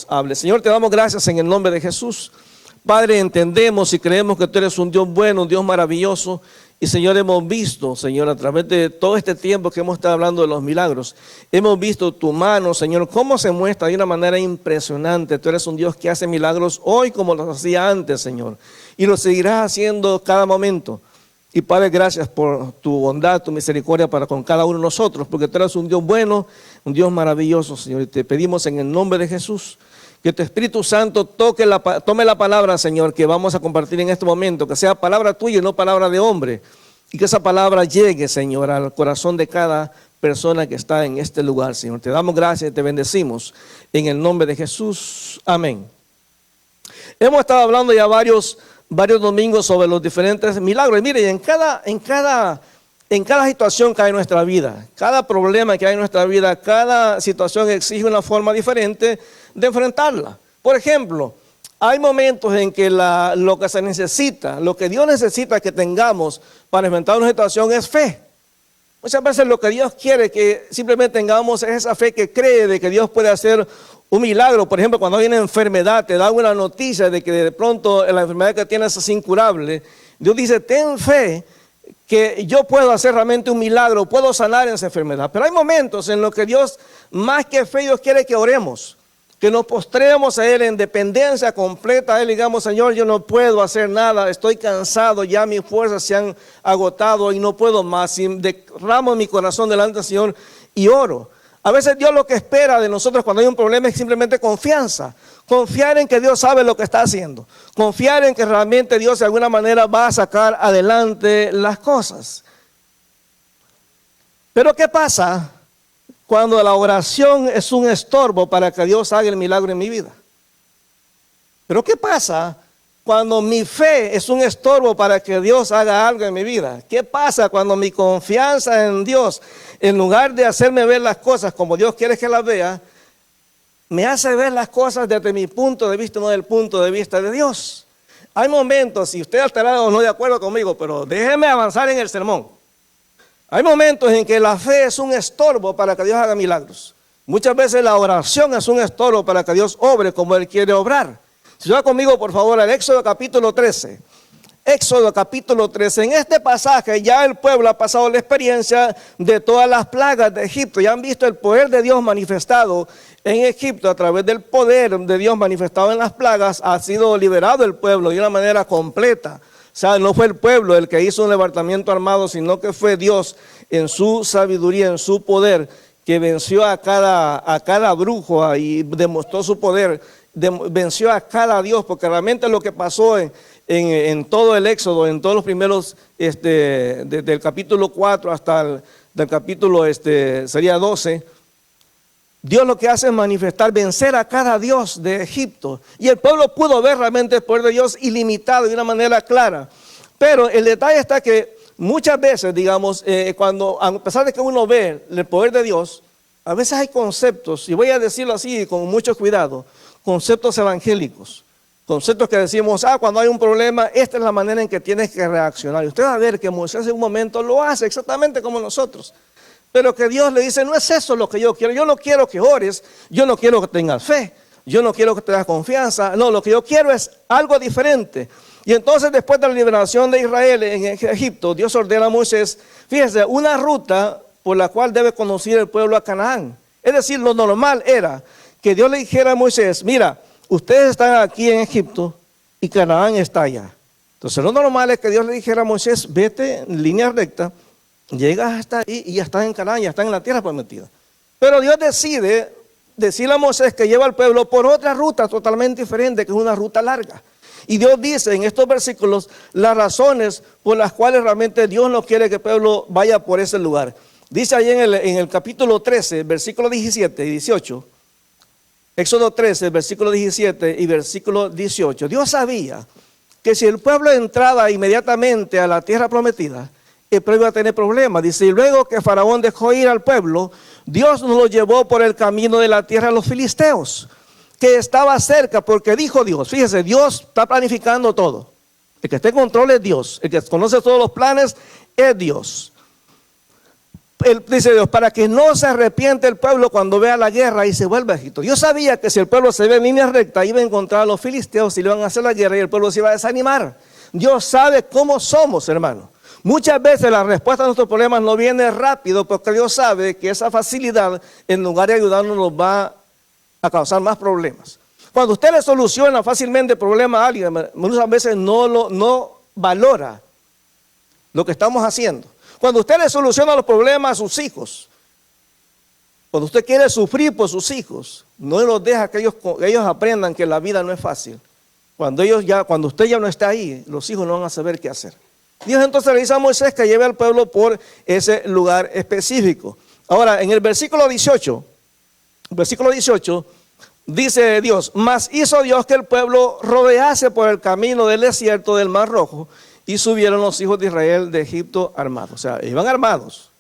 Hable. Señor, te damos gracias en el nombre de Jesús. Padre, entendemos y creemos que tú eres un Dios bueno, un Dios maravilloso. Y Señor, hemos visto, Señor, a través de todo este tiempo que hemos estado hablando de los milagros, hemos visto tu mano, Señor, cómo se muestra de una manera impresionante. Tú eres un Dios que hace milagros hoy como los hacía antes, Señor. Y lo seguirás haciendo cada momento. Y Padre, gracias por tu bondad, tu misericordia para con cada uno de nosotros, porque tú eres un Dios bueno, un Dios maravilloso, Señor. Y te pedimos en el nombre de Jesús que tu Espíritu Santo tome la palabra, Señor, que vamos a compartir en este momento, que sea palabra tuya y no palabra de hombre. Y que esa palabra llegue, Señor, al corazón de cada persona que está en este lugar, Señor. Te damos gracias y te bendecimos en el nombre de Jesús. Amén. Hemos estado hablando ya varios domingos sobre los diferentes milagros. Y mire, en cada situación que hay en nuestra vida, cada problema que hay en nuestra vida, cada situación exige una forma diferente de enfrentarla. Por ejemplo, hay momentos en que lo que se necesita, lo que Dios necesita que tengamos para enfrentar una situación es fe. Muchas veces lo que Dios quiere que simplemente tengamos es esa fe que cree de que Dios puede hacer un milagro. Por ejemplo, cuando hay una enfermedad, te da una noticia de que de pronto la enfermedad que tienes es incurable. Dios dice, ten fe que yo puedo hacer realmente un milagro, puedo sanar esa enfermedad. Pero hay momentos en los que Dios, más que fe, Dios quiere que oremos, que nos postremos a Él en dependencia completa a Él. Digamos, Señor, yo no puedo hacer nada, estoy cansado, ya mis fuerzas se han agotado y no puedo más. Y derramo mi corazón delante del Señor y oro. A veces Dios lo que espera de nosotros cuando hay un problema es simplemente confianza. Confiar en que Dios sabe lo que está haciendo. Confiar en que realmente Dios de alguna manera va a sacar adelante las cosas. Pero ¿qué pasa cuando la oración es un estorbo para que Dios haga el milagro en mi vida? Pero ¿qué pasa cuando mi fe es un estorbo para que Dios haga algo en mi vida? ¿Qué pasa cuando mi confianza en Dios, en lugar de hacerme ver las cosas como Dios quiere que las vea, me hace ver las cosas desde mi punto de vista, no del punto de vista de Dios? Hay momentos, y usted estará o no de acuerdo conmigo, pero déjeme avanzar en el sermón. Hay momentos en que la fe es un estorbo para que Dios haga milagros. Muchas veces la oración es un estorbo para que Dios obre como Él quiere obrar. Si va conmigo, por favor, al Éxodo capítulo 13. Éxodo capítulo 13. En este pasaje ya el pueblo ha pasado la experiencia de todas las plagas de Egipto. Ya han visto el poder de Dios manifestado en Egipto a través del poder de Dios manifestado en las plagas. Ha sido liberado el pueblo de una manera completa. O sea, no fue el pueblo el que hizo un levantamiento armado, sino que fue Dios en su sabiduría, en su poder, que venció a cada brujo y demostró su poder, venció a cada dios, porque realmente lo que pasó en todo el Éxodo, en todos los primeros, desde el capítulo 4 hasta el capítulo sería 12, Dios lo que hace es manifestar, vencer a cada dios de Egipto. Y el pueblo pudo ver realmente el poder de Dios ilimitado de una manera clara. Pero el detalle está que muchas veces, digamos, a pesar de que uno ve el poder de Dios, a veces hay conceptos, y voy a decirlo así con mucho cuidado, conceptos evangélicos. Conceptos que decimos, cuando hay un problema, esta es la manera en que tienes que reaccionar. Y usted va a ver que Moisés en un momento lo hace exactamente como nosotros. Pero que Dios le dice, no es eso lo que yo quiero. Yo no quiero que ores, yo no quiero que tengas fe, yo no quiero que tengas confianza. No, lo que yo quiero es algo diferente. Y entonces después de la liberación de Israel en Egipto, Dios ordena a Moisés, fíjese, una ruta por la cual debe conducir el pueblo a Canaán. Es decir, lo normal era que Dios le dijera a Moisés, mira, ustedes están aquí en Egipto y Canaán está allá. Entonces lo normal es que Dios le dijera a Moisés, vete en línea recta, llegas hasta ahí y ya estás en Canaán, ya estás en la tierra prometida. Pero Dios decide decirle a Moisés que lleva al pueblo por otra ruta totalmente diferente, que es una ruta larga. Y Dios dice en estos versículos las razones por las cuales realmente Dios no quiere que el pueblo vaya por ese lugar. Dice ahí en el capítulo 13, versículo 17 y 18, Éxodo 13, versículo 17 y versículo 18. Dios sabía que si el pueblo entraba inmediatamente a la tierra prometida, el pueblo iba a tener problemas. Dice, y luego que Faraón dejó ir al pueblo, Dios nos lo llevó por el camino de la tierra de los filisteos, que estaba cerca, porque dijo Dios, fíjese, Dios está planificando todo. El que está en control es Dios, el que conoce todos los planes es Dios. dice Dios, para que no se arrepiente el pueblo cuando vea la guerra y se vuelva a Egipto. Dios sabía que si el pueblo se ve en línea recta, iba a encontrar a los filisteos y le iban a hacer la guerra y el pueblo se iba a desanimar. Dios sabe cómo somos, hermano. Muchas veces la respuesta a nuestros problemas no viene rápido porque Dios sabe que esa facilidad, en lugar de ayudarnos, nos va a causar más problemas. Cuando usted le soluciona fácilmente el problema a alguien, muchas veces no valora lo que estamos haciendo. Cuando usted le soluciona los problemas a sus hijos, cuando usted quiere sufrir por sus hijos, no los deja que ellos aprendan que la vida no es fácil. Cuando usted ya no está ahí, los hijos no van a saber qué hacer. Dios entonces le dice a Moisés que lleve al pueblo por ese lugar específico. Ahora, en el versículo 18, dice Dios, mas hizo Dios que el pueblo rodease por el camino del desierto del Mar Rojo, y subieron los hijos de Israel de Egipto armados. O sea, iban armados.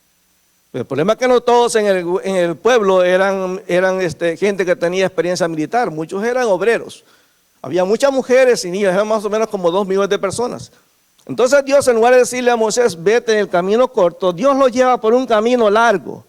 El problema es que no todos en el pueblo eran gente que tenía experiencia militar. Muchos eran obreros. Había muchas mujeres y niños, eran más o menos como 2 millones de personas. Entonces Dios, en lugar de decirle a Moisés, vete en el camino corto, Dios lo lleva por un camino largo.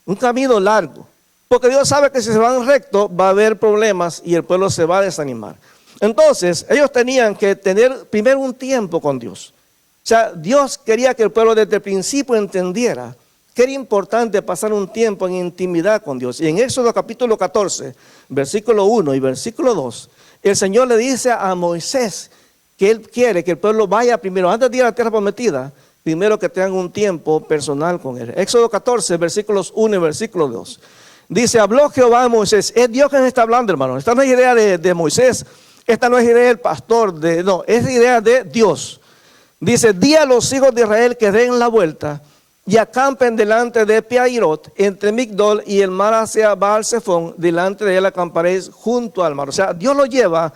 Un camino largo. Porque Dios sabe que si se van recto va a haber problemas y el pueblo se va a desanimar. Entonces, ellos tenían que tener primero un tiempo con Dios. O sea, Dios quería que el pueblo desde el principio entendiera que era importante pasar un tiempo en intimidad con Dios. Y en Éxodo capítulo 14, versículo 1 y versículo 2, el Señor le dice a Moisés que Él quiere que el pueblo vaya primero, antes de ir a la tierra prometida, primero que tengan un tiempo personal con Él. Éxodo 14, versículos 1 y versículo 2. Dice, habló Jehová a Moisés. Es Dios quien está hablando, hermano. Esta no es idea de Moisés. Esta no es idea del pastor, no, es idea de Dios. Dice, di a los hijos de Israel que den la vuelta y acampen delante de Piahirot, entre Migdol y el mar hacia Baal-Zephón, delante de él acamparéis junto al mar. O sea, Dios lo lleva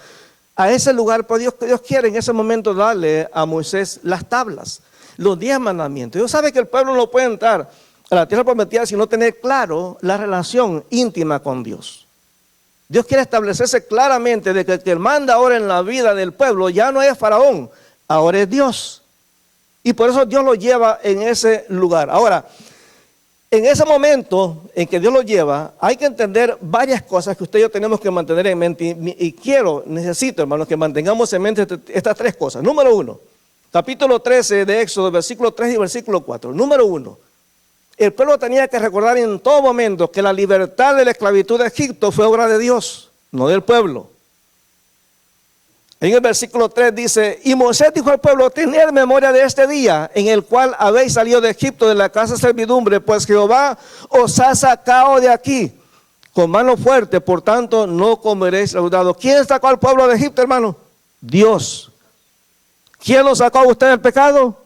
a ese lugar, pero Dios quiere en ese momento darle a Moisés las tablas, los 10 mandamientos. Dios sabe que el pueblo no puede entrar a la tierra prometida si no tener claro la relación íntima con Dios. Dios quiere establecerse claramente de que el que manda ahora en la vida del pueblo ya no es Faraón, ahora es Dios. Y por eso Dios lo lleva en ese lugar. Ahora, en ese momento en que Dios lo lleva, hay que entender varias cosas que usted y yo tenemos que mantener en mente. Y necesito, hermanos, que mantengamos en mente estas 3 cosas. Número 1, capítulo 13 de Éxodo, versículo 3 y versículo 4. Número 1. El pueblo tenía que recordar en todo momento que la libertad de la esclavitud de Egipto fue obra de Dios, no del pueblo. En el versículo 3 dice, y Moisés dijo al pueblo, tened memoria de este día en el cual habéis salido de Egipto, de la casa de servidumbre, pues Jehová os ha sacado de aquí con mano fuerte, por tanto no comeréis leudado. ¿Quién sacó al pueblo de Egipto, hermano? Dios. ¿Quién lo sacó a usted del pecado?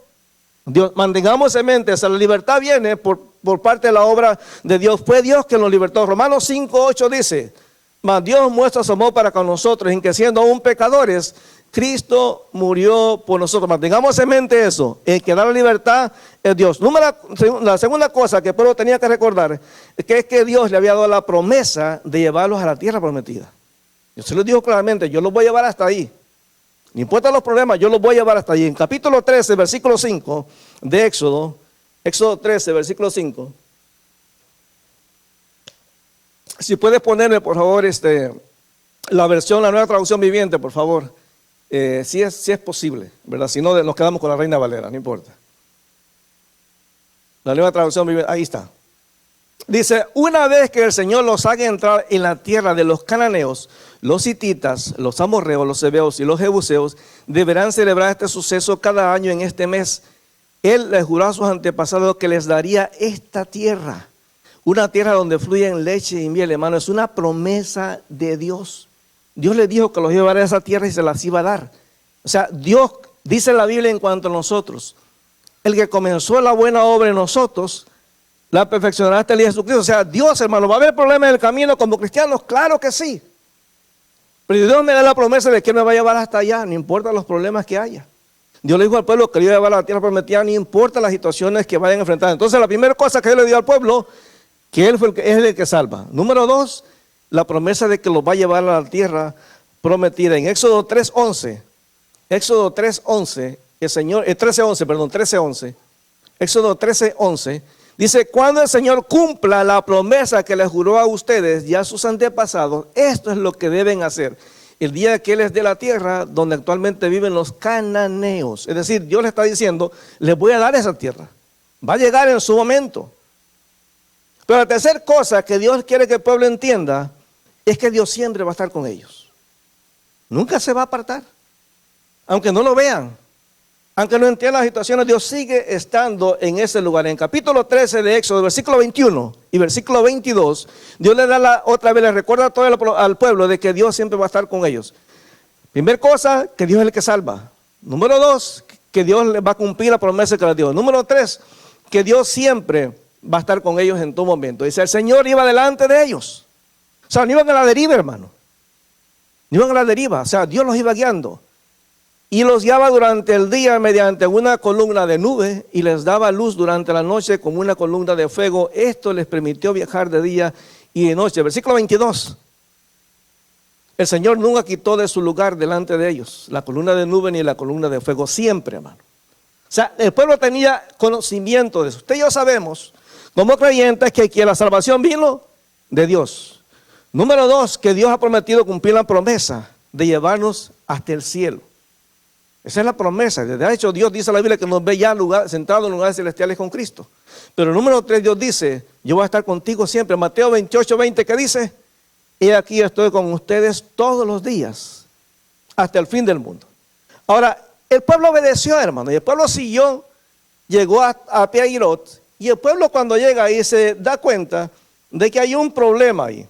Dios. Mantengamos en mente, o sea, la libertad viene por parte de la obra de Dios. Fue Dios quien nos libertó. Romanos 5:8 dice, mas Dios muestra su amor para con nosotros, en que siendo aún pecadores, Cristo murió por nosotros. Mantengamos en mente eso. El que da la libertad es Dios. La segunda cosa que el pueblo tenía que recordar es que Dios le había dado la promesa de llevarlos a la tierra prometida. Yo se lo dijo claramente, yo los voy a llevar hasta ahí. No importa los problemas, yo los voy a llevar hasta allí. En capítulo 13, versículo 5 de Éxodo 13, versículo 5. Si puedes ponerme, por favor, la versión, la nueva traducción viviente, por favor. Si es posible, ¿verdad? Si no, nos quedamos con la Reina Valera, no importa. La nueva traducción viviente, ahí está. Dice, una vez que el Señor los haga entrar en la tierra de los cananeos, los hititas, los amorreos, los heveos y los jebuseos, deberán celebrar este suceso cada año en este mes. Él les juró a sus antepasados que les daría esta tierra, una tierra donde fluyen leche y miel, hermano. Es una promesa de Dios. Dios les dijo que los iba a dar a esa tierra y se las iba a dar. O sea, Dios dice en la Biblia en cuanto a nosotros, el que comenzó la buena obra en nosotros, la perfeccionará hasta el día de Jesucristo. O sea, Dios, hermano, ¿va a haber problemas en el camino como cristianos? Claro que sí. Pero Dios me da la promesa de que me va a llevar hasta allá, no importa los problemas que haya. Dios le dijo al pueblo que le iba a llevar a la tierra prometida, no importa las situaciones que vayan a enfrentar. Entonces, la primera cosa que Dios le dio al pueblo, que Él es el que salva. Número 2, la promesa de que los va a llevar a la tierra prometida. En Éxodo 3:11, Éxodo 3:11, el Señor, 13:11, perdón, 13:11. Éxodo 13:11. Dice, cuando el Señor cumpla la promesa que les juró a ustedes y a sus antepasados, esto es lo que deben hacer. El día que Él les dé la tierra donde actualmente viven los cananeos. Es decir, Dios les está diciendo, les voy a dar esa tierra. Va a llegar en su momento. Pero la tercera cosa que Dios quiere que el pueblo entienda es que Dios siempre va a estar con ellos. Nunca se va a apartar. Aunque no lo vean. Aunque no entiendan las situaciones, Dios sigue estando en ese lugar. En capítulo 13 de Éxodo, versículo 21 y versículo 22, Dios le da otra vez, le recuerda a todo al pueblo de que Dios siempre va a estar con ellos. Primera cosa, que Dios es el que salva. Número 2, que Dios les va a cumplir la promesa que les dio. Número 3, que Dios siempre va a estar con ellos en todo momento. Dice, el Señor iba delante de ellos. O sea, no iban a la deriva, hermano. No iban a la deriva, o sea, Dios los iba guiando. Y los guiaba durante el día mediante una columna de nube y les daba luz durante la noche como una columna de fuego. Esto les permitió viajar de día y de noche. Versículo 22. El Señor nunca quitó de su lugar delante de ellos la columna de nube ni la columna de fuego. Siempre, hermano. O sea, el pueblo tenía conocimiento de eso. Usted y yo sabemos, como creyentes, que la salvación vino de Dios. Número 2, que Dios ha prometido cumplir la promesa de llevarnos hasta el cielo. Esa es la promesa. De hecho, Dios dice en la Biblia que nos ve ya sentados en lugares celestiales con Cristo. Pero número 3, Dios dice, yo voy a estar contigo siempre. Mateo 28, 20, ¿qué dice? He aquí estoy con ustedes todos los días, hasta el fin del mundo. Ahora, el pueblo obedeció, hermano, y el pueblo siguió, llegó a Pi-Hahirot, y el pueblo cuando llega ahí se da cuenta de que hay un problema ahí.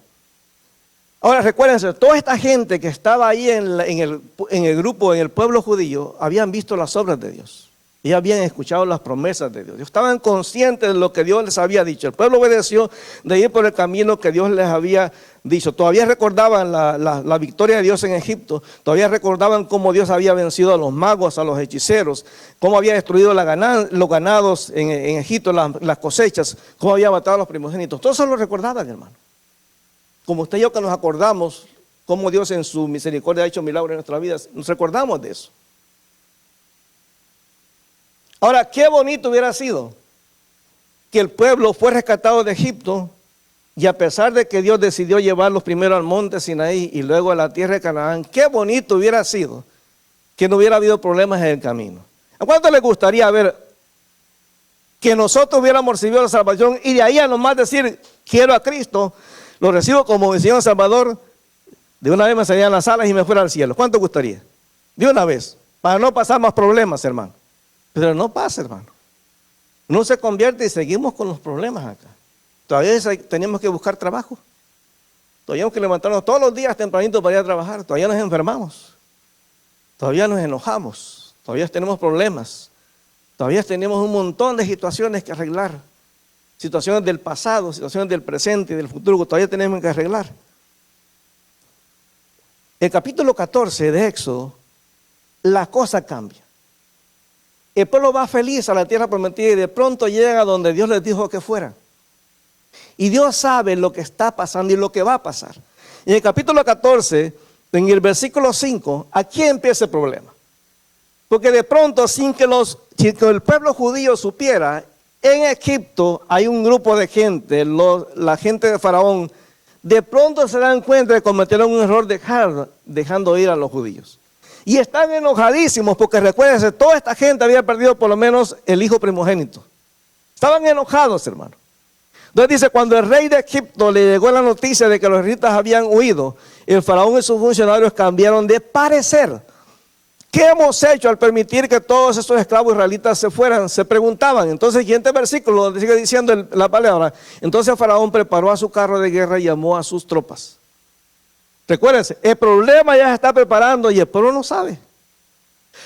Ahora recuérdense, toda esta gente que estaba ahí en el grupo, en el pueblo judío, habían visto las obras de Dios. Y habían escuchado las promesas de Dios. Estaban conscientes de lo que Dios les había dicho. El pueblo obedeció de ir por el camino que Dios les había dicho. Todavía recordaban la victoria de Dios en Egipto. Todavía recordaban cómo Dios había vencido a los magos, a los hechiceros. Cómo había destruido los ganados en Egipto, las cosechas. Cómo había matado a los primogénitos. Todo eso lo recordaban, hermano. Como usted y yo que nos acordamos cómo Dios en su misericordia ha hecho milagros en nuestras vidas, nos recordamos de eso. Ahora, qué bonito hubiera sido que el pueblo fue rescatado de Egipto y a pesar de que Dios decidió llevarlos primero al monte Sinaí y luego a la tierra de Canaán, qué bonito hubiera sido que no hubiera habido problemas en el camino. ¿A cuánto les gustaría ver que nosotros hubiéramos recibido la salvación y de ahí a nomás decir, quiero a Cristo, lo recibo como mi Señor Salvador, de una vez me salían las alas y me fuera al cielo? ¿Cuánto gustaría? De una vez, para no pasar más problemas, hermano. Pero no pasa, hermano. No se convierte y seguimos con los problemas acá. Todavía tenemos que buscar trabajo. Todavía tenemos que levantarnos todos los días tempranito para ir a trabajar. Todavía nos enfermamos. Todavía nos enojamos. Todavía tenemos problemas. Todavía tenemos un montón de situaciones que arreglar. Situaciones del pasado, situaciones del presente y del futuro que todavía tenemos que arreglar. El capítulo 14 de Éxodo, la cosa cambia. El pueblo va feliz a la tierra prometida y de pronto llegan a donde Dios les dijo que fueran. Y Dios sabe lo que está pasando y lo que va a pasar. En el capítulo 14, en el versículo 5, aquí empieza el problema. Porque de pronto, sin que el pueblo judío supiera, en Egipto hay un grupo de gente, la gente de Faraón, de pronto se dan cuenta de que cometieron un error dejando ir a los judíos. Y están enojadísimos porque recuérdense, toda esta gente había perdido por lo menos el hijo primogénito. Estaban enojados, hermano. Entonces dice, cuando el rey de Egipto le llegó la noticia de que los israelitas habían huido, el faraón y sus funcionarios cambiaron de parecer. ¿Qué hemos hecho al permitir que todos esos esclavos israelitas se fueran? Se preguntaban. Entonces, el siguiente versículo sigue diciendo la palabra. Entonces el faraón preparó a su carro de guerra y llamó a sus tropas. Recuérdense, el problema ya se está preparando y el pueblo no sabe.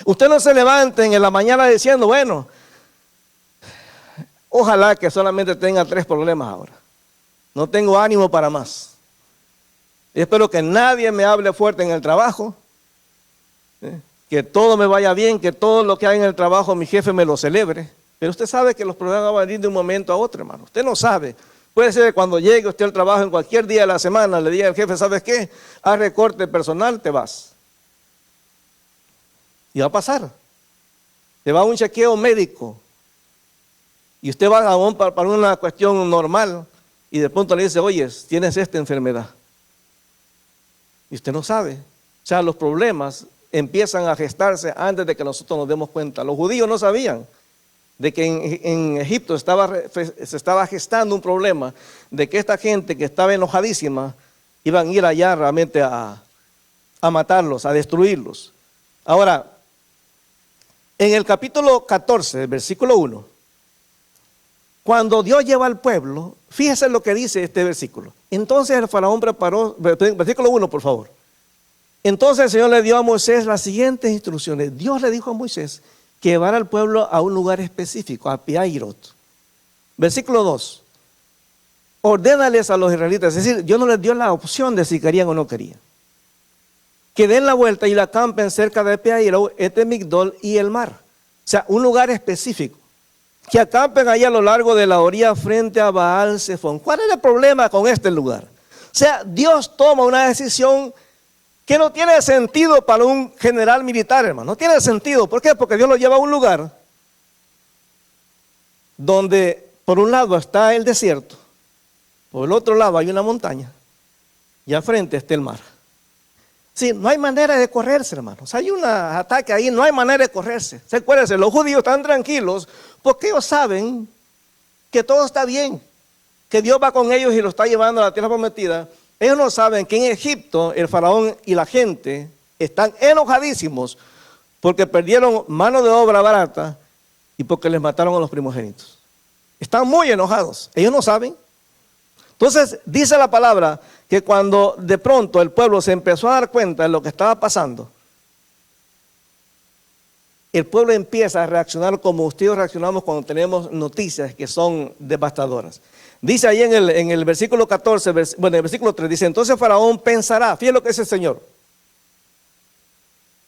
Usted no se levanten en la mañana diciendo, bueno, ojalá que solamente tenga 3 problemas ahora. No tengo ánimo para más. Y espero que nadie me hable fuerte en el trabajo. Que todo me vaya bien, que todo lo que hay en el trabajo mi jefe me lo celebre. Pero usted sabe que los problemas van a venir de un momento a otro, hermano. Usted no sabe. Puede ser que cuando llegue usted al trabajo en cualquier día de la semana, le diga al jefe, ¿sabes qué? Haz recorte personal, te vas. Y va a pasar. Te va a un chequeo médico. Y usted va a para una cuestión normal y de pronto le dice, oye, tienes esta enfermedad. Y usted no sabe. O sea, los problemas empiezan a gestarse antes de que nosotros nos demos cuenta. Los judíos no sabían de que en Egipto se estaba gestando un problema, de que esta gente que estaba enojadísima iban a ir allá realmente a matarlos, a destruirlos. Ahora, en el capítulo 14, versículo 1, cuando Dios lleva al pueblo, fíjese lo que dice este versículo. Entonces el faraón preparó, versículo 1 por favor. Entonces el Señor le dio a Moisés las siguientes instrucciones. Dios le dijo a Moisés que llevara al pueblo a un lugar específico, a Piairot. Versículo 2. Ordénales a los israelitas, es decir, Dios no les dio la opción de si querían o no querían. Que den la vuelta y la acampen cerca de Piairot, Migdol y el mar. O sea, un lugar específico. Que acampen allá a lo largo de la orilla frente a Baal Zephón. ¿Cuál era el problema con este lugar? O sea, Dios toma una decisión que no tiene sentido para un general militar, hermano. No tiene sentido. ¿Por qué? Porque Dios lo lleva a un lugar donde por un lado está el desierto, por el otro lado hay una montaña y al frente está el mar. Sí, no hay manera de correrse, hermanos. Hay un ataque ahí, no hay manera de correrse. Acuérdense, los judíos están tranquilos porque ellos saben que todo está bien, que Dios va con ellos y los está llevando a la tierra prometida. Ellos no saben que en Egipto el faraón y la gente están enojadísimos porque perdieron mano de obra barata y porque les mataron a los primogénitos. Están muy enojados. Ellos no saben. Entonces dice la palabra que cuando de pronto el pueblo se empezó a dar cuenta de lo que estaba pasando, el pueblo empieza a reaccionar como ustedes reaccionamos cuando tenemos noticias que son devastadoras. Dice ahí en el versículo 14, en el versículo 3, dice, entonces Faraón pensará, fíjate lo que dice el Señor.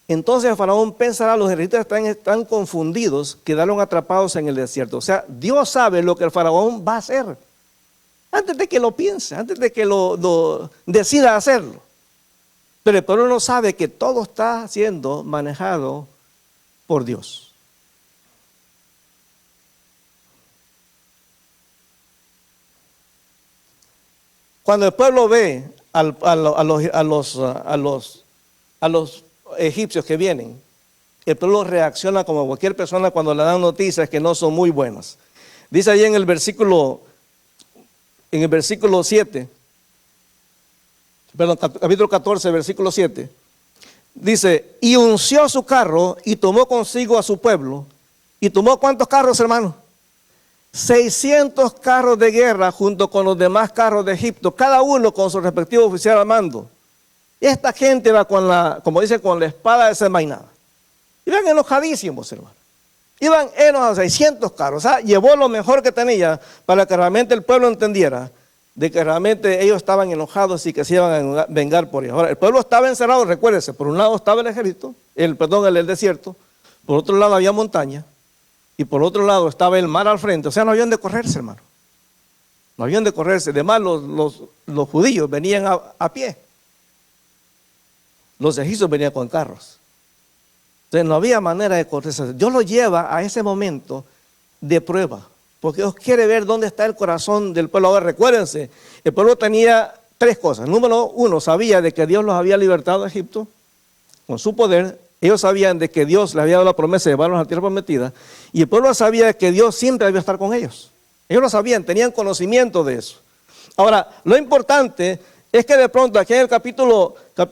Entonces Faraón pensará, los israelitas están confundidos, quedaron atrapados en el desierto. O sea, Dios sabe lo que el Faraón va a hacer. Antes de que lo piense, antes de que lo decida hacerlo. Pero el pueblo no sabe que todo está siendo manejado por Dios. Cuando el pueblo ve a los egipcios que vienen, el pueblo reacciona como cualquier persona cuando le dan noticias que no son muy buenas. Dice ahí en el versículo 7, perdón, capítulo 14, versículo 7, dice, y unció su carro y tomó consigo a su pueblo. ¿Y tomó cuántos carros, hermano? 600 carros de guerra junto con los demás carros de Egipto, cada uno con su respectivo oficial al mando. Esta gente va como dice, con la espada desenvainada. Iban enojadísimos, hermano. Iban enojados, 600 carros. O sea, llevó lo mejor que tenía para que realmente el pueblo entendiera de que realmente ellos estaban enojados y que se iban a vengar por ellos. Ahora, el pueblo estaba encerrado, recuérdense, por un lado estaba el ejército, el desierto, por otro lado había montaña y por otro lado estaba el mar al frente. O sea, no habían de correrse, hermano. No habían de correrse. Además, los judíos venían a pie. Los egipcios venían con carros. Entonces no había manera de correrse. Dios los lleva a ese momento de prueba, porque Dios quiere ver dónde está el corazón del pueblo. Ahora recuérdense, el pueblo tenía tres cosas. Número uno, sabía de que Dios los había libertado de Egipto con su poder. Ellos sabían de que Dios les había dado la promesa de llevarlos a la tierra prometida. Y el pueblo sabía que Dios siempre debía estar con ellos. Ellos lo sabían, tenían conocimiento de eso. Ahora, lo importante es que de pronto aquí en el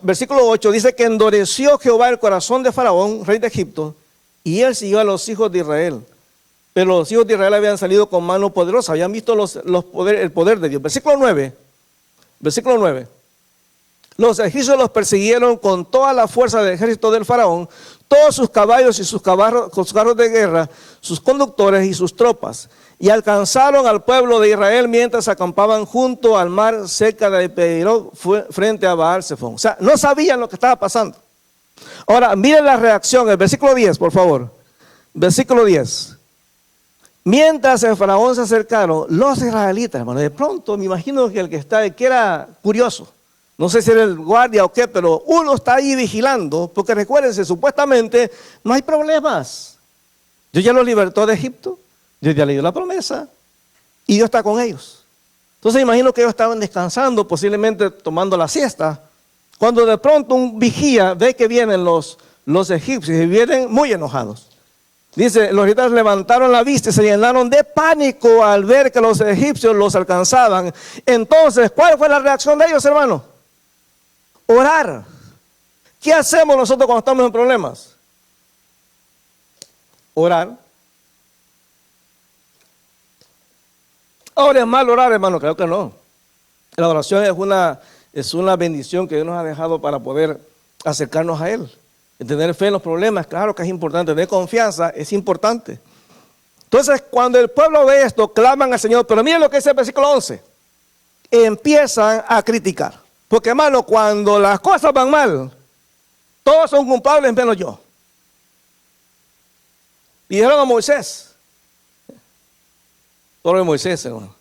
versículo 8 dice que endureció Jehová el corazón de Faraón, rey de Egipto, y él siguió a los hijos de Israel. Pero los hijos de Israel habían salido con mano poderosa, habían visto el poder de Dios. Versículo 9. Los egipcios los persiguieron con toda la fuerza del ejército del faraón, todos sus caballos y sus carros de guerra, sus conductores y sus tropas. Y alcanzaron al pueblo de Israel mientras acampaban junto al mar cerca de Peirot frente a Baal Zephón. O sea, no sabían lo que estaba pasando. Ahora, miren la reacción, el versículo 10, por favor. Versículo 10. Mientras el faraón se acercaron, los israelitas, hermano, de pronto me imagino que el que era curioso, no sé si era el guardia o qué, pero uno está ahí vigilando, porque recuérdense, supuestamente no hay problemas. Dios ya los libertó de Egipto, Dios ya le dio la promesa y Dios está con ellos. Entonces imagino que ellos estaban descansando, posiblemente tomando la siesta, cuando de pronto un vigía ve que vienen los egipcios y vienen muy enojados. Dice, los israelitas levantaron la vista y se llenaron de pánico al ver que los egipcios los alcanzaban. Entonces, ¿cuál fue la reacción de ellos, hermano? Orar. ¿Qué hacemos nosotros cuando estamos en problemas? Orar. Ahora, ¿es mal orar, hermano? Creo que no. La oración es una bendición que Dios nos ha dejado para poder acercarnos a Él. Tener fe en los problemas, claro que es importante. Tener confianza es importante. Entonces, cuando el pueblo ve esto, claman al Señor. Pero miren lo que dice el versículo 11. Empiezan a criticar. Porque, hermano, cuando las cosas van mal, todos son culpables menos yo. Y dijeron a Moisés. Todo de Moisés, hermano.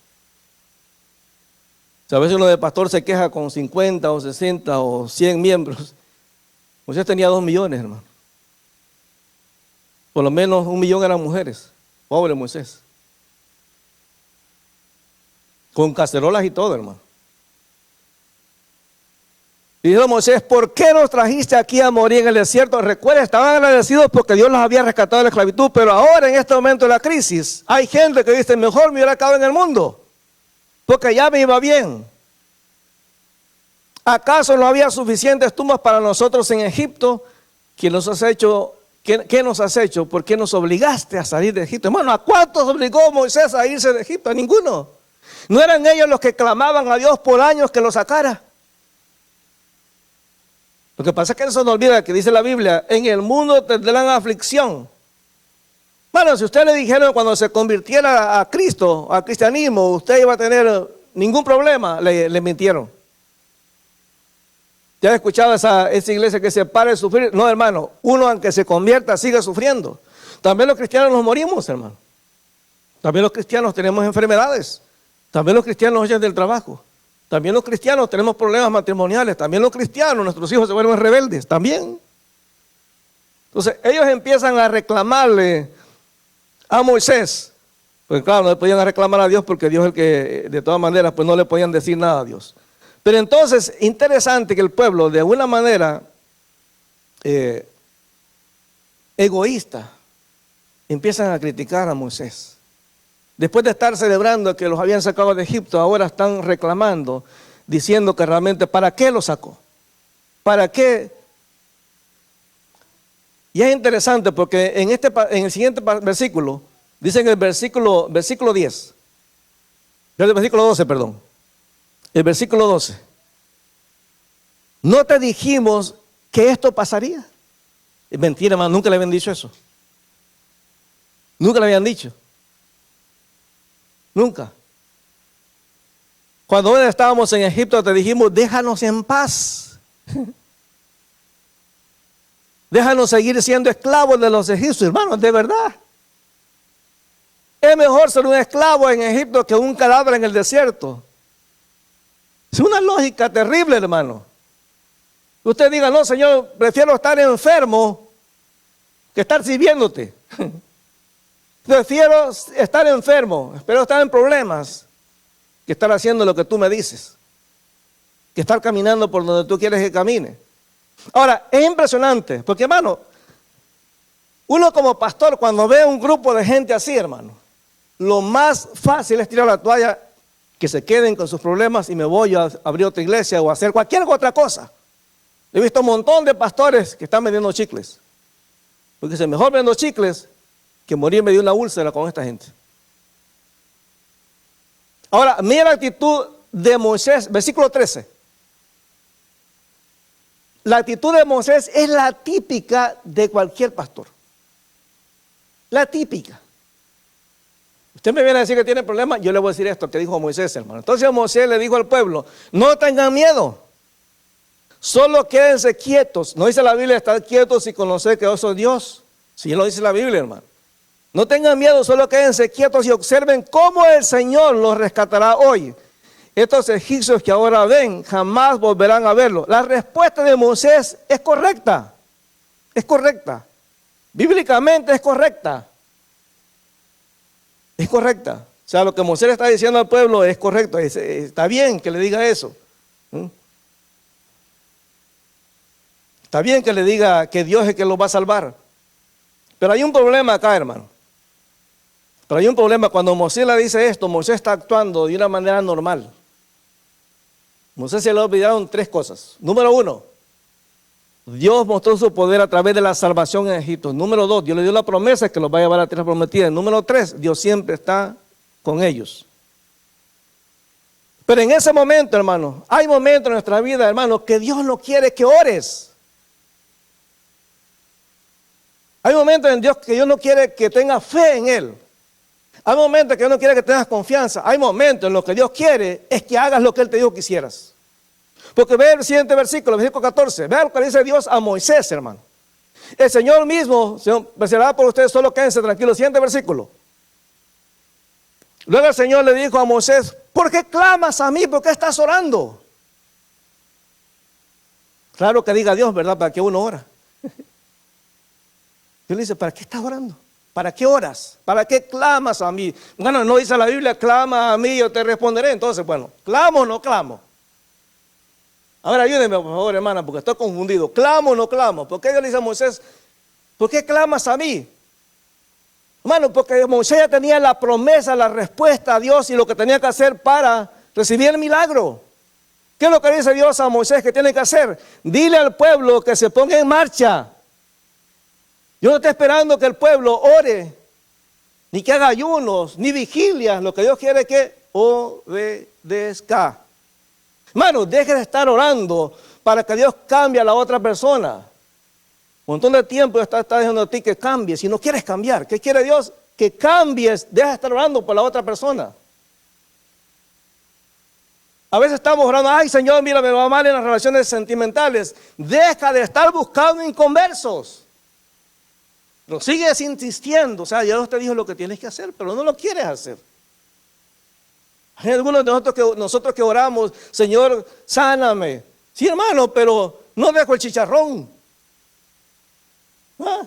O sea, a veces uno de pastor se queja con 50 o 60 o 100 miembros. Moisés tenía 2 millones, hermano. Por lo menos 1 millón eran mujeres. Pobre Moisés. Con cacerolas y todo, hermano. Y dijo Moisés, ¿por qué nos trajiste aquí a morir en el desierto? Recuerda, estaban agradecidos porque Dios los había rescatado de la esclavitud, pero ahora en este momento de la crisis, hay gente que dice, mejor me hubiera quedado en el mundo, porque ya me iba bien. ¿Acaso no había suficientes tumbas para nosotros en Egipto? ¿Qué nos has hecho? ¿Qué nos has hecho? ¿Por qué nos obligaste a salir de Egipto? Hermano, ¿a cuántos obligó Moisés a irse de Egipto? A ninguno. ¿No eran ellos los que clamaban a Dios por años que los sacara? Lo que pasa es que no se nos olvida que dice la Biblia, en el mundo tendrán aflicción. Bueno, si usted le dijeron cuando se convirtiera a Cristo, al cristianismo, usted iba a tener ningún problema, le mintieron. ¿Ya has escuchado esa iglesia que se para de sufrir? No, hermano, uno aunque se convierta sigue sufriendo. También los cristianos nos morimos, hermano. También los cristianos tenemos enfermedades. También los cristianos huyen del trabajo. También los cristianos tenemos problemas matrimoniales. También los cristianos, nuestros hijos se vuelven rebeldes. También. Entonces ellos empiezan a reclamarle a Moisés. Pues claro, no le podían reclamar a Dios porque Dios es el que de todas maneras pues no le podían decir nada a Dios. Pero entonces, interesante que el pueblo de alguna manera egoísta empiezan a criticar a Moisés. Después de estar celebrando que los habían sacado de Egipto, ahora están reclamando, diciendo que realmente ¿para qué los sacó? ¿Para qué? Y es interesante porque en el siguiente versículo, dice en el versículo 10, el versículo 12, perdón. El versículo 12. ¿No te dijimos que esto pasaría? Es mentira, hermano, nunca le habían dicho eso. Nunca le habían dicho. Nunca. Cuando estábamos en Egipto te dijimos, déjanos en paz. Déjanos seguir siendo esclavos de los egipcios, hermanos, de verdad. Es mejor ser un esclavo en Egipto que un cadáver en el desierto. Es una lógica terrible, hermano. Usted diga, no, Señor, prefiero estar enfermo que estar sirviéndote. Prefiero estar enfermo, espero estar en problemas, que estar haciendo lo que tú me dices. Que estar caminando por donde tú quieres que camine. Ahora, es impresionante, porque hermano, uno como pastor, cuando ve un grupo de gente así, hermano, lo más fácil es tirar la toalla, que se queden con sus problemas y me voy a abrir otra iglesia o a hacer cualquier otra cosa. He visto un montón de pastores que están vendiendo chicles. Porque es mejor vendo chicles que morirme de una úlcera con esta gente. Ahora, mira la actitud de Moisés, versículo 13. La actitud de Moisés es la típica de cualquier pastor. La típica. Usted me viene a decir que tiene problemas, yo le voy a decir esto que dijo Moisés, hermano. Entonces Moisés le dijo al pueblo, no tengan miedo, solo quédense quietos. No dice la Biblia estar quietos y conocer que yo soy Dios. Sí, lo dice la Biblia, hermano. No tengan miedo, solo quédense quietos y observen cómo el Señor los rescatará hoy. Estos egipcios que ahora ven, jamás volverán a verlo. La respuesta de Moisés es correcta. Es correcta. Bíblicamente es correcta. Es correcta. O sea, lo que Moisés le está diciendo al pueblo es correcto. Está bien que le diga eso. Está bien que le diga que Dios es el que los va a salvar. Pero hay un problema acá, hermano. Pero hay un problema. Cuando Moisés le dice esto, Moisés está actuando de una manera normal. Moisés se le olvidaron 3 cosas. Número 1, Dios mostró su poder a través de la salvación en Egipto. Número 2, Dios le dio la promesa que los va a llevar a la tierra prometida. Número 3, Dios siempre está con ellos. Pero en ese momento, hermano, hay momentos en nuestra vida, hermano, que Dios no quiere que ores. Hay momentos en Dios que Dios no quiere que tengas fe en Él. Hay momentos que Dios no quiere que tengas confianza. Hay momentos en los que Dios quiere es que hagas lo que Él te dijo que hicieras. Porque ve el siguiente versículo, versículo 14. Vea lo que dice Dios a Moisés, hermano. El Señor mismo, será por ustedes, solo quédense tranquilos. Siguiente versículo. Luego el Señor le dijo a Moisés, ¿por qué clamas a mí? ¿Por qué estás orando? Claro que diga Dios, ¿verdad? Para que uno ora. Dios le dice, ¿para qué estás orando? ¿Para qué oras? ¿Para qué clamas a mí? Bueno, no dice la Biblia, clama a mí, yo te responderé. Entonces, bueno, ¿clamo o no clamo? A ver, ayúdenme, por favor, hermana, porque estoy confundido. ¿Clamo o no clamo? ¿Por qué Dios le dice a Moisés, ¿por qué clamas a mí? Hermano, porque Moisés ya tenía la promesa, la respuesta a Dios y lo que tenía que hacer para recibir el milagro. ¿Qué es lo que dice Dios a Moisés que tiene que hacer? Dile al pueblo que se ponga en marcha. Yo no estoy esperando que el pueblo ore, ni que haga ayunos, ni vigilias. Lo que Dios quiere es que obedezca. Hermano, deje de estar orando para que Dios cambie a la otra persona. Un montón de tiempo está diciendo a ti que cambies. Si no quieres cambiar, ¿qué quiere Dios? Que cambies, deja de estar orando por la otra persona. A veces estamos orando, ay Señor, mira, me va mal en las relaciones sentimentales. Deja de estar buscando inconversos. Pero sigues insistiendo, o sea, Dios te dijo lo que tienes que hacer, pero no lo quieres hacer. Hay algunos de nosotros que oramos, Señor, sáname. Sí, hermano, pero no dejo el chicharrón. ¿Ah?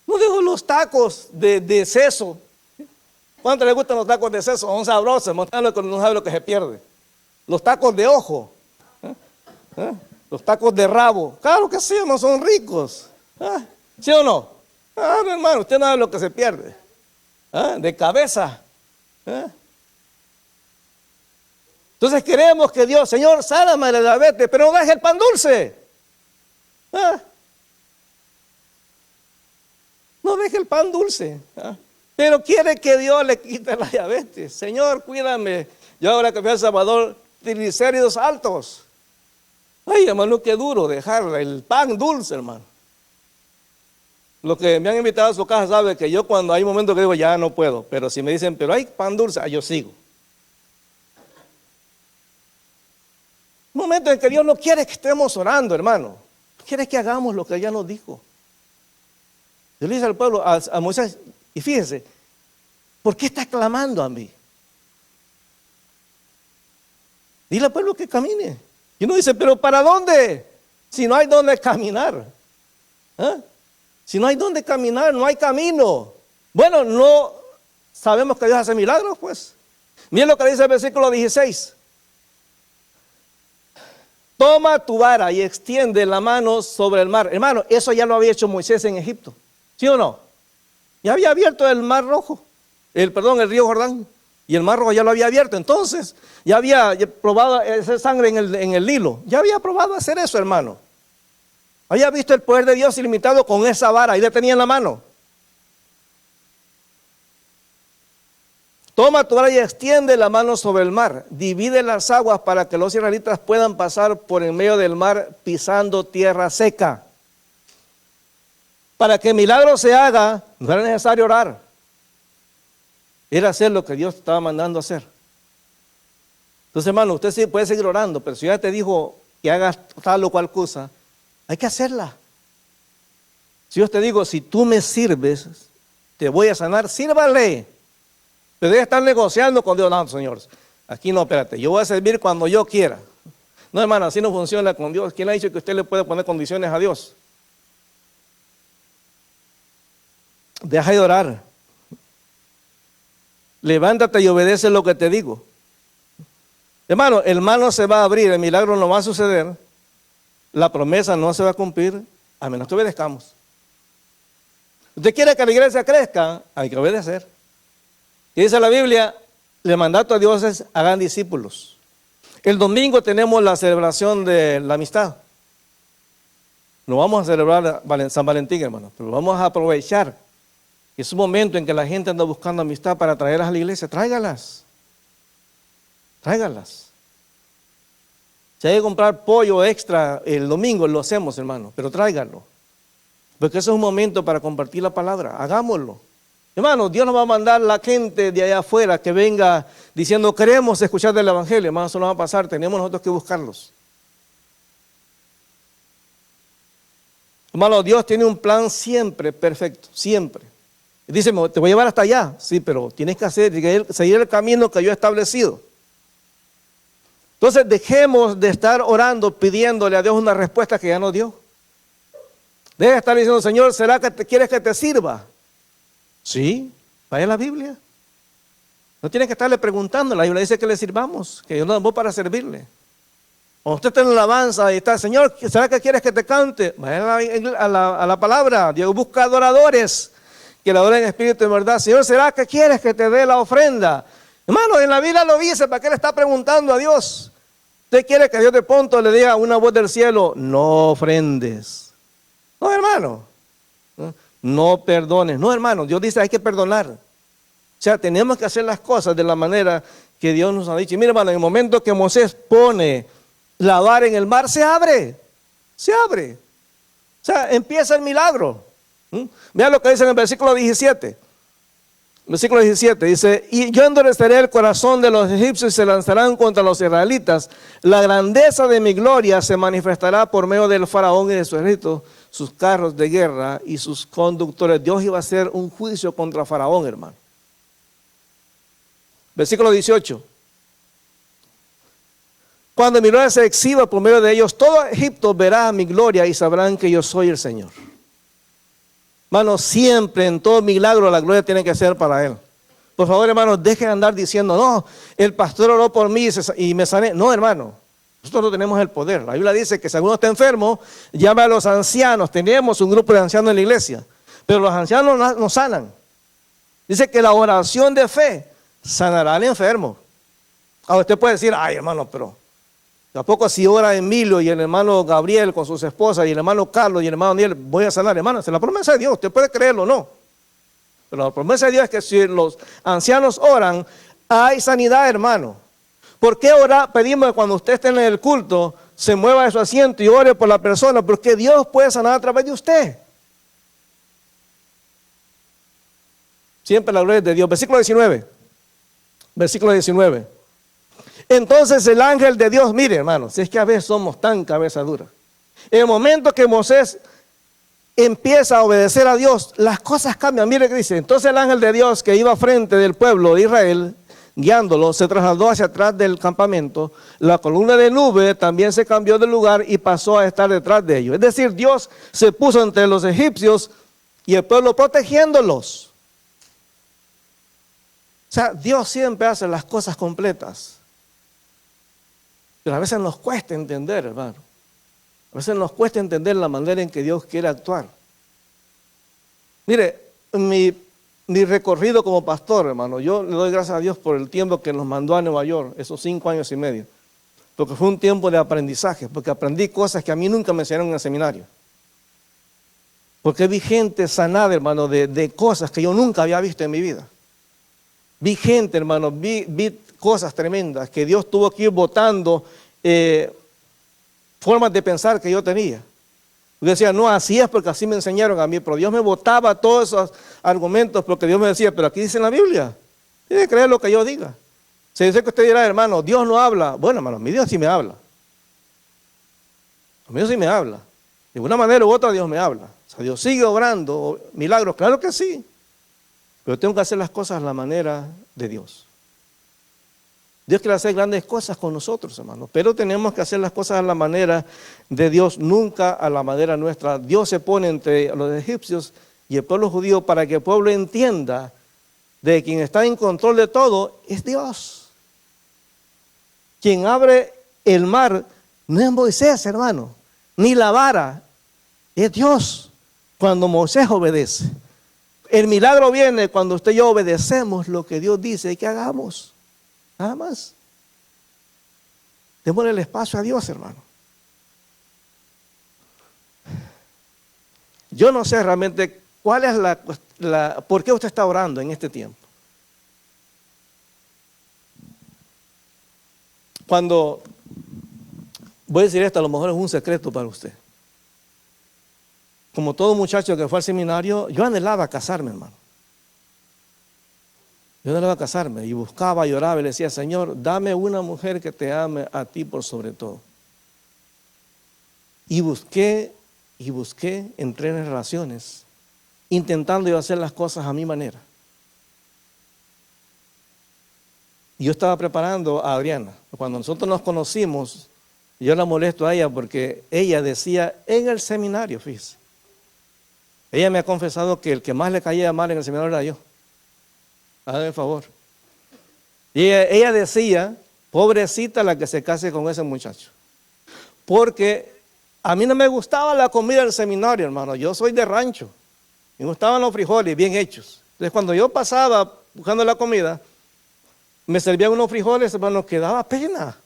No dejo los tacos de seso. ¿Cuánto le gustan los tacos de seso? Son sabrosos, no sabe lo que se pierde. Los tacos de ojo. Los tacos de rabo. Claro que sí, no son ricos. ¿Sí o no? No, hermano, usted no sabe lo que se pierde. De cabeza. Entonces queremos que Dios, Señor, sáname la diabetes, pero no deje el pan dulce. No deje el pan dulce. Pero quiere que Dios le quite la diabetes. Señor, cuídame. Yo ahora que fui a El Salvador, triglicéridos altos. Ay, hermano, qué duro dejar el pan dulce, hermano. Los que me han invitado a su casa saben que yo cuando hay momentos que digo, ya no puedo. Pero si me dicen, pero hay pan dulce, yo sigo. Un momento en que Dios no quiere que estemos orando, hermano. Quiere que hagamos lo que ella nos dijo. Dios le dice al pueblo, a Moisés, y fíjense, ¿por qué está clamando a mí? Dile al pueblo que camine. Y uno dice, ¿pero para dónde? Si no hay dónde caminar. Si no hay dónde caminar, no hay camino. Bueno, no sabemos que Dios hace milagros, pues. Miren lo que dice el versículo 16. Toma tu vara y extiende la mano sobre el mar. Hermano, eso ya lo había hecho Moisés en Egipto. ¿Sí o no? Ya había abierto el mar rojo. El río Jordán. Y el mar rojo ya lo había abierto. Entonces, ya había probado hacer sangre en el Nilo. Ya había probado hacer eso, hermano. Había visto el poder de Dios ilimitado con esa vara. Ahí le tenía en la mano. Toma tu vara y extiende la mano sobre el mar. Divide las aguas para que los israelitas puedan pasar por en medio del mar pisando tierra seca. Para que el milagro se haga, no era necesario orar. Era hacer lo que Dios estaba mandando hacer. Entonces, hermano, usted sí puede seguir orando, pero si ya te dijo que hagas tal o cual cosa, hay que hacerla. Si yo te digo, si tú me sirves, te voy a sanar, sírvale. Pero debe estar negociando con Dios. No, Señor, aquí no, espérate, yo voy a servir cuando yo quiera. No, hermano, así no funciona con Dios. ¿Quién ha dicho que usted le puede poner condiciones a Dios? Deja de orar. levántate y obedece lo que te digo. Hermano, el mar no se va a abrir, el milagro no va a suceder, la promesa no se va a cumplir, a menos que obedezcamos. Usted quiere que la iglesia crezca, hay que obedecer. Y dice la Biblia, el mandato a Dios es hagan discípulos. El domingo tenemos la celebración de la amistad. No vamos a celebrar San Valentín, hermano, pero vamos a aprovechar. Es un momento en que la gente anda buscando amistad para traerlas a la iglesia. Tráigalas. Tráigalas. Si hay que comprar pollo extra el domingo, lo hacemos, hermano, pero tráiganlo. Porque ese es un momento para compartir la palabra. Hagámoslo. Hermano, Dios nos va a mandar la gente de allá afuera que venga diciendo, queremos escuchar del evangelio. Hermano, eso no va a pasar, tenemos nosotros que buscarlos. Hermano, Dios tiene un plan siempre perfecto, siempre. Y dice, te voy a llevar hasta allá. Sí, pero tienes que seguir el camino que yo he establecido. Entonces, dejemos de estar orando, pidiéndole a Dios una respuesta que ya nos dio. Deja de estar diciendo, Señor, ¿será que quieres que te sirva? Sí, vaya a la Biblia. No tiene que estarle preguntando, la Biblia dice que le sirvamos, que Dios nos llamó para servirle. Cuando usted está en la alabanza y está, Señor, ¿será que quieres que te cante? Vaya a la palabra. Dios busca adoradores que le adoren en espíritu y en verdad. Señor, ¿será que quieres que te dé la ofrenda? Hermano, en la Biblia lo dice, ¿para qué le está preguntando a Dios? ¿Usted quiere que Dios de pronto le diga una voz del cielo? No ofrendes. No, hermano. No perdones. No, hermano, Dios dice hay que perdonar. O sea, tenemos que hacer las cosas de la manera que Dios nos ha dicho. Y mira, hermano, en el momento que Moisés pone la vara en el mar, se abre. Se abre. O sea, empieza el milagro. Vean lo que dice en el versículo 17. Versículo 17 dice, y yo endureceré el corazón de los egipcios y se lanzarán contra los israelitas. La grandeza de mi gloria se manifestará por medio del faraón y de su ejército, sus carros de guerra y sus conductores. Dios iba a hacer un juicio contra faraón, hermano. Versículo 18. Cuando mi gloria se exhiba por medio de ellos, todo Egipto verá mi gloria y sabrán que yo soy el Señor. Hermanos, siempre en todo milagro la gloria tiene que ser para Él. Por favor, hermanos, dejen de andar diciendo, no, el pastor oró por mí y me sané. No, hermano, nosotros no tenemos el poder. La Biblia dice que si alguno está enfermo, llame a los ancianos. Tenemos un grupo de ancianos en la iglesia, pero los ancianos no sanan. Dice que la oración de fe sanará al enfermo. Ahora usted puede decir, ay hermano, pero tampoco si ora Emilio y el hermano Gabriel con sus esposas y el hermano Carlos y el hermano Daniel, voy a sanar, hermano. Es la promesa de Dios, usted puede creerlo o no. Pero la promesa de Dios es que si los ancianos oran, hay sanidad, hermano. ¿Por qué pedimos que cuando usted esté en el culto, se mueva de su asiento y ore por la persona? Porque Dios puede sanar a través de usted. Siempre la gloria es de Dios. Versículo 19. Versículo 19. Entonces el ángel de Dios, mire hermanos, si es que a veces somos tan cabeza dura. En el momento que Moisés empieza a obedecer a Dios, las cosas cambian. Mire que dice, entonces el ángel de Dios que iba frente del pueblo de Israel, guiándolo, se trasladó hacia atrás del campamento. La columna de nube también se cambió de lugar y pasó a estar detrás de ellos. Es decir, Dios se puso entre los egipcios y el pueblo protegiéndolos. O sea, Dios siempre hace las cosas completas. Pero a veces nos cuesta entender, hermano. A veces nos cuesta entender la manera en que Dios quiere actuar. Mire, mi recorrido como pastor, hermano, yo le doy gracias a Dios por el tiempo que nos mandó a Nueva York, esos 5 años y medio. Porque fue un tiempo de aprendizaje, porque aprendí cosas que a mí nunca me enseñaron en el seminario. Porque vi gente sanada, hermano, de cosas que yo nunca había visto en mi vida. Vi gente, hermano, vi cosas tremendas que Dios tuvo que ir botando formas de pensar que yo tenía. Yo decía, no, así es porque así me enseñaron a mí, pero Dios me botaba todos esos argumentos porque Dios me decía, pero aquí dice en la Biblia, tiene que creer lo que yo diga. Si dice que usted dirá, hermano, Dios no habla. Bueno, hermano, mi Dios sí me habla. A mí Dios sí me habla. De una manera u otra Dios me habla. O sea, Dios sigue obrando milagros, claro que sí. Pero tengo que hacer las cosas a la manera de Dios. Dios quiere hacer grandes cosas con nosotros, hermanos, pero tenemos que hacer las cosas a la manera de Dios, nunca a la manera nuestra. Dios se pone entre los egipcios y el pueblo judío para que el pueblo entienda de quien está en control de todo, es Dios. Quien abre el mar no es Moisés, hermano, ni la vara, es Dios. Cuando Moisés obedece, el milagro viene cuando usted y yo obedecemos lo que Dios dice que hagamos, nada más. Démosle el espacio a Dios, hermano. Yo no sé realmente cuál es por qué usted está orando en este tiempo. Cuando, voy a decir esto, a lo mejor es un secreto para usted. Como todo muchacho que fue al seminario, yo anhelaba casarme, hermano. Yo anhelaba casarme y buscaba, lloraba y le decía, Señor, dame una mujer que te ame a ti por sobre todo. Y busqué, entré en relaciones, intentando yo hacer las cosas a mi manera. Y yo estaba preparando a Adriana. Cuando nosotros nos conocimos, yo la molesto a ella porque ella decía en el seminario, fíjese. Ella me ha confesado que el que más le caía mal en el seminario era yo. Hágame el favor. Y ella decía, pobrecita la que se case con ese muchacho. Porque a mí no me gustaba la comida del seminario, hermano. Yo soy de rancho. Me gustaban los frijoles bien hechos. Entonces cuando yo pasaba buscando la comida, me servían unos frijoles, hermano, que daba pena.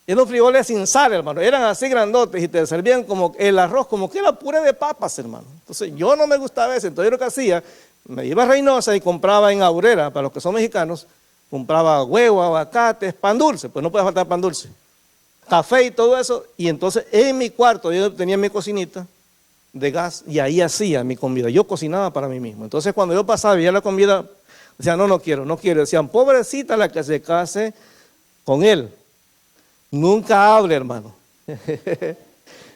Y los frijoles sin sal, hermano, eran así grandotes y te servían como el arroz, como que era puré de papas, hermano. Entonces yo no me gustaba eso, entonces yo lo que hacía, me iba a Reynosa y compraba en Aurrera, para los que son mexicanos, compraba huevo, aguacates, pan dulce, pues no puede faltar pan dulce, café y todo eso, y entonces en mi cuarto yo tenía mi cocinita de gas y ahí hacía mi comida, yo cocinaba para mí mismo. Entonces cuando yo pasaba y veía la comida, decían, no quiero, decían, pobrecita la que se case con él. Nunca hable, hermano.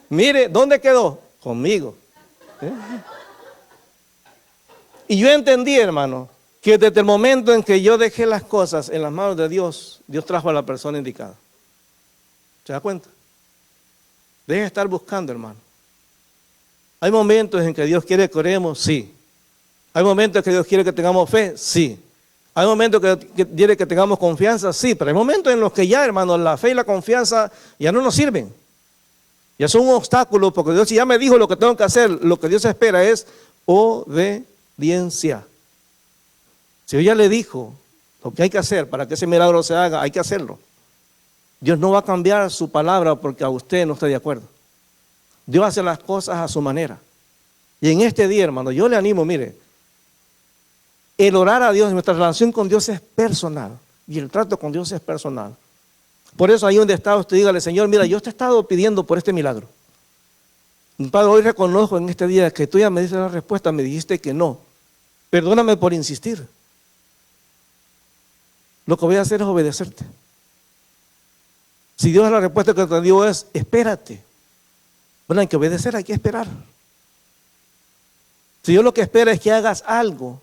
Mire, ¿dónde quedó? Conmigo. Y yo entendí, hermano, que desde el momento en que yo dejé las cosas en las manos de Dios, Dios trajo a la persona indicada. ¿Se da cuenta? Deje de estar buscando, hermano. Hay momentos en que Dios quiere que oremos, sí. Hay momentos en que Dios quiere que tengamos fe, sí. Hay momentos que quiere que tengamos confianza, sí, pero hay momentos en los que ya, hermano, la fe y la confianza ya no nos sirven. Ya son un obstáculo, porque Dios ya me dijo lo que tengo que hacer. Lo que Dios espera es obediencia. Si Dios ya le dijo lo que hay que hacer para que ese milagro se haga, hay que hacerlo. Dios no va a cambiar su palabra porque a usted no esté de acuerdo. Dios hace las cosas a su manera. Y en este día, hermano, yo le animo, mire, el orar a Dios, nuestra relación con Dios es personal y el trato con Dios es personal. Por eso ahí donde está usted, dígale, Señor, mira, yo te he estado pidiendo por este milagro. Padre, hoy reconozco en este día que tú ya me diste la respuesta, me dijiste que no. Perdóname por insistir. Lo que voy a hacer es obedecerte. Si Dios la respuesta que te dio es, espérate. Bueno, hay que obedecer, hay que esperar. Si Dios lo que espera es que hagas algo,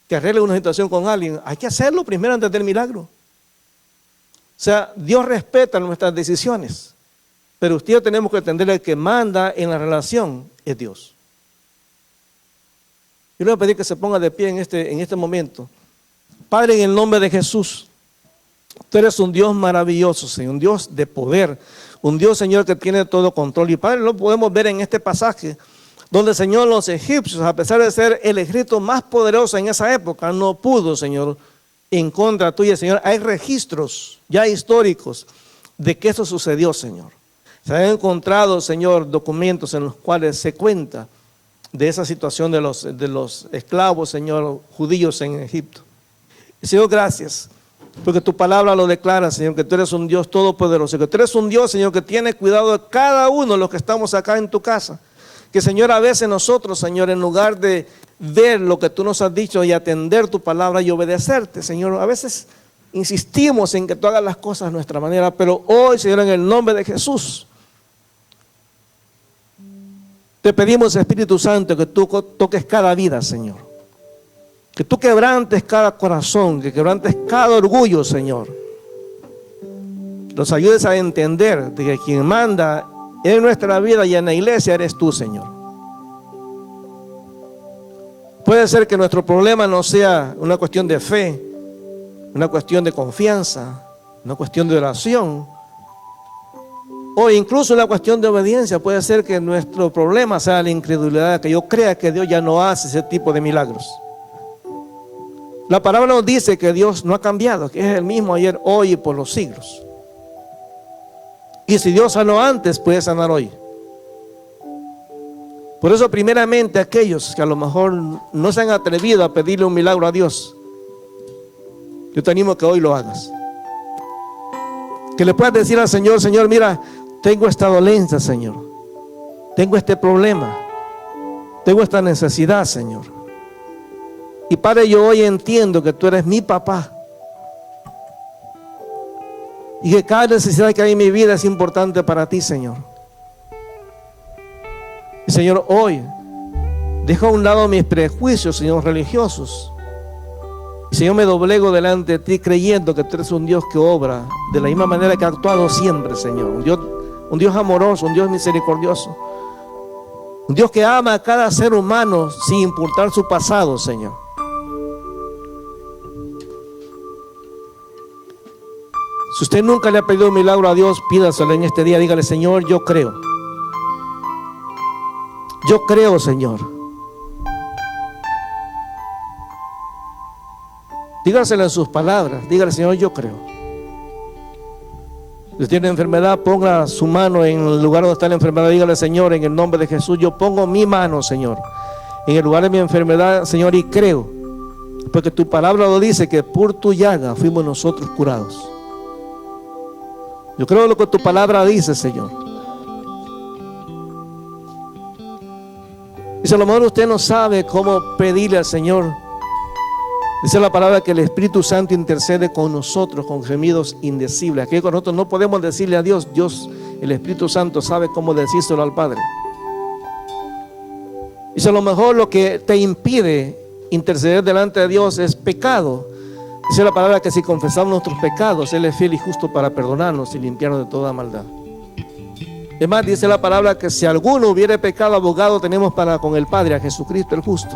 que arregle una situación con alguien, hay que hacerlo primero antes del milagro. O sea, Dios respeta nuestras decisiones, pero usted y yo tenemos que entender el que manda en la relación es Dios. Yo le voy a pedir que se ponga de pie en este momento. Padre, en el nombre de Jesús, tú eres un Dios maravilloso, Señor, un Dios de poder, un Dios, Señor, que tiene todo control. Y Padre, lo podemos ver en este pasaje, donde, Señor, los egipcios, a pesar de ser el ejército más poderoso en esa época, no pudo, Señor, en contra tuya, Señor. Hay registros ya históricos de que eso sucedió, Señor. Se han encontrado, Señor, documentos en los cuales se cuenta de esa situación de los esclavos, Señor, judíos en Egipto. Y, Señor, gracias, porque tu palabra lo declara, Señor, que tú eres un Dios todopoderoso, que tú eres un Dios, Señor, que tiene cuidado de cada uno de los que estamos acá en tu casa. Que, Señor, a veces nosotros, Señor, en lugar de ver lo que tú nos has dicho y atender tu palabra y obedecerte, Señor, a veces insistimos en que tú hagas las cosas a nuestra manera, pero hoy, Señor, en el nombre de Jesús, te pedimos, Espíritu Santo, que tú toques cada vida, Señor. Que tú quebrantes cada corazón, que quebrantes cada orgullo, Señor. Nos ayudes a entender de que quien manda en nuestra vida y en la iglesia eres tú, Señor. Puede ser que nuestro problema no sea una cuestión de fe, una cuestión de confianza, una cuestión de oración, o incluso una cuestión de obediencia. Puede ser que nuestro problema sea la incredulidad, que yo crea que Dios ya no hace ese tipo de milagros. La palabra nos dice que Dios no ha cambiado, que es el mismo ayer, hoy y por los siglos. Y si Dios sanó antes, puede sanar hoy. Por eso, primeramente, aquellos que a lo mejor no se han atrevido a pedirle un milagro a Dios, yo te animo a que hoy lo hagas. Que le puedas decir al Señor: Señor, mira, tengo esta dolencia, Señor. Tengo este problema. Tengo esta necesidad, Señor. Y Padre, yo hoy entiendo que tú eres mi papá. Y que cada necesidad que hay en mi vida es importante para ti, Señor. Y Señor, hoy dejo a un lado mis prejuicios, Señor, religiosos. Y Señor, me doblego delante de ti creyendo que tú eres un Dios que obra de la misma manera que ha actuado siempre, Señor. Un Dios amoroso, un Dios misericordioso. Un Dios que ama a cada ser humano sin importar su pasado, Señor. Si usted nunca le ha pedido un milagro a Dios, pídaselo en este día. Dígale: Señor, yo creo. Yo creo, Señor. Dígaselo en sus palabras. Dígale: Señor, yo creo. Si usted tiene enfermedad, ponga su mano en el lugar donde está la enfermedad. Dígale: Señor, en el nombre de Jesús, yo pongo mi mano, Señor, en el lugar de mi enfermedad, Señor, y creo, porque tu palabra lo dice, que por tu llaga fuimos nosotros curados. Yo creo lo que tu palabra dice, Señor. Y si a lo mejor usted no sabe cómo pedirle al Señor, dice la palabra que el Espíritu Santo intercede con nosotros con gemidos indecibles. Aquello que nosotros no podemos decirle a Dios, Dios, el Espíritu Santo, sabe cómo decírselo al Padre. Y si a lo mejor lo que te impide interceder delante de Dios es pecado, dice la palabra que si confesamos nuestros pecados, Él es fiel y justo para perdonarnos y limpiarnos de toda maldad. Es más, dice la palabra que si alguno hubiere pecado, abogado tenemos para con el Padre, a Jesucristo el justo.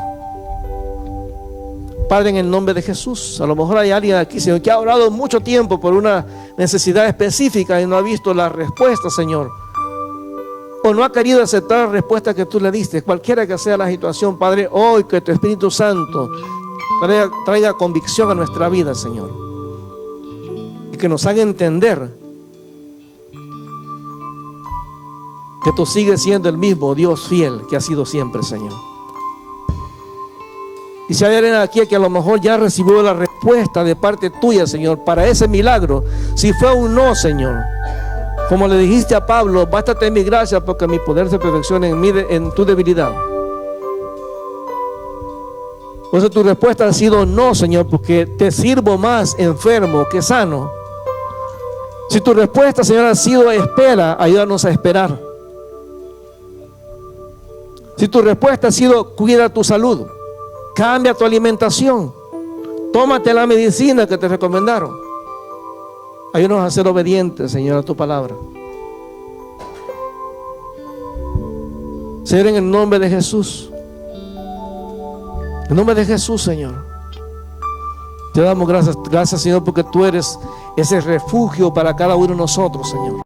Padre, en el nombre de Jesús, a lo mejor hay alguien aquí, Señor, que ha orado mucho tiempo por una necesidad específica y no ha visto la respuesta, Señor, o no ha querido aceptar la respuesta que tú le diste. Cualquiera que sea la situación, Padre, hoy que tu Espíritu Santo traiga convicción a nuestra vida, Señor, y que nos haga entender que tú sigues siendo el mismo Dios fiel que ha sido siempre, Señor. Y si hay alguien aquí que a lo mejor ya recibió la respuesta de parte tuya, Señor, para ese milagro, si fue un no, Señor, como le dijiste a Pablo: bástate mi gracia porque mi poder se perfecciona en tu debilidad. Por eso tu respuesta ha sido no, Señor, porque te sirvo más enfermo que sano. Si tu respuesta, Señor, ha sido espera, ayúdanos a esperar. Si tu respuesta ha sido cuida tu salud, cambia tu alimentación, tómate la medicina que te recomendaron, ayúdanos a ser obedientes, Señor, a tu palabra. Señor, en el nombre de Jesús, en nombre de Jesús, Señor, te damos gracias, Señor, porque tú eres ese refugio para cada uno de nosotros, Señor.